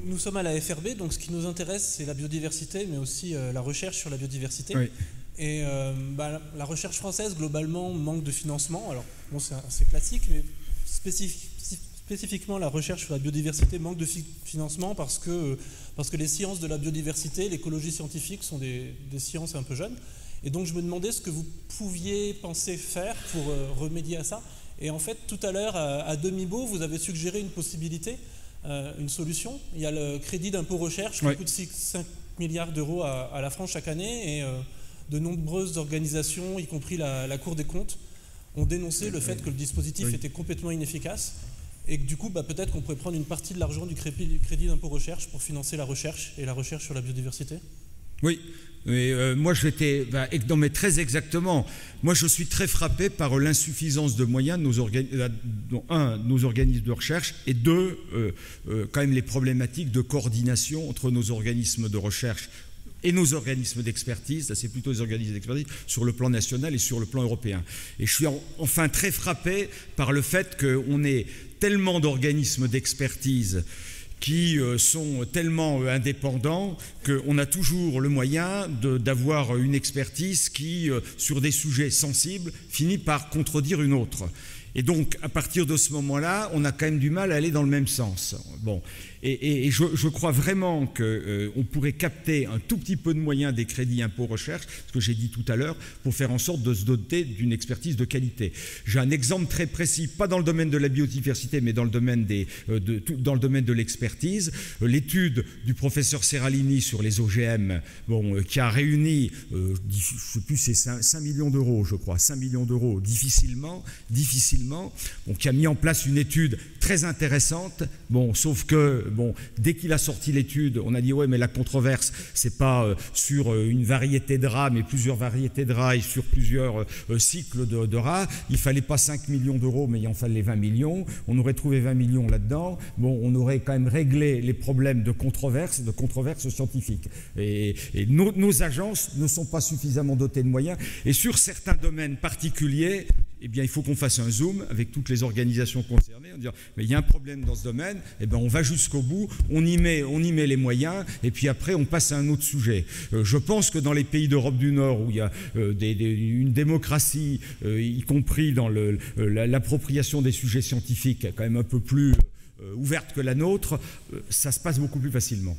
nous sommes à la FRB, donc ce qui nous intéresse, c'est la biodiversité, mais aussi la recherche sur la biodiversité. Oui. Et la recherche française, globalement, manque de financement. Alors, bon, c'est classique, mais spécifiquement, la recherche sur la biodiversité manque de financement parce que les sciences de la biodiversité, l'écologie scientifique, sont des sciences un peu jeunes. Et donc, je me demandais ce que vous pouviez penser faire pour remédier à ça. Et en fait, tout à l'heure, à demi-mot, vous avez suggéré une possibilité, une solution. Il y a le crédit d'impôt recherche qui coûte 5 milliards d'euros à la France chaque année. Et de nombreuses organisations, y compris la Cour des comptes, ont dénoncé le fait que le dispositif était complètement inefficace. Et que du coup, peut-être qu'on pourrait prendre une partie de l'argent du crédit d'impôt recherche pour financer la recherche et la recherche sur la biodiversité. Oui, moi non mais très exactement. Moi je suis très frappé par l'insuffisance de moyens de nos organismes de recherche, et deux, quand même les problématiques de coordination entre nos organismes de recherche et nos organismes d'expertise, là c'est plutôt les organismes d'expertise, sur le plan national et sur le plan européen. Et je suis enfin très frappé par le fait qu'on ait tellement d'organismes d'expertise qui sont tellement indépendants qu'on a toujours le moyen d'avoir une expertise qui, sur des sujets sensibles, finit par contredire une autre. Et donc, à partir de ce moment-là, on a quand même du mal à aller dans le même sens. Bon. Et je crois vraiment qu'on pourrait capter un tout petit peu de moyens des crédits impôt recherche, ce que j'ai dit tout à l'heure, pour faire en sorte de se doter d'une expertise de qualité. J'ai un exemple très précis, pas dans le domaine de la biodiversité, mais dans le domaine de l'expertise. L'étude du professeur Serralini sur les OGM, qui a réuni, je ne sais plus, c'est 5 millions d'euros, je crois, 5 millions d'euros, difficilement, qui a mis en place une étude très intéressante, sauf que dès qu'il a sorti l'étude, on a dit ouais, mais la controverse, c'est pas sur une variété de rats, mais plusieurs variétés de rats et sur plusieurs cycles de rats. Il fallait pas 5 millions d'euros, mais il en fallait 20 millions. On aurait trouvé 20 millions là-dedans. On aurait quand même réglé les problèmes de controverse scientifiques. Et nos agences ne sont pas suffisamment dotées de moyens. Et sur certains domaines particuliers, il faut qu'on fasse un zoom avec toutes les organisations concernées, en disant mais il y a un problème dans ce domaine, on va jusqu'au bout, on y met les moyens, et puis après on passe à un autre sujet. Je pense que dans les pays d'Europe du Nord où il y a une démocratie, y compris dans l'appropriation des sujets scientifiques, quand même un peu plus ouverte que la nôtre, ça se passe beaucoup plus facilement.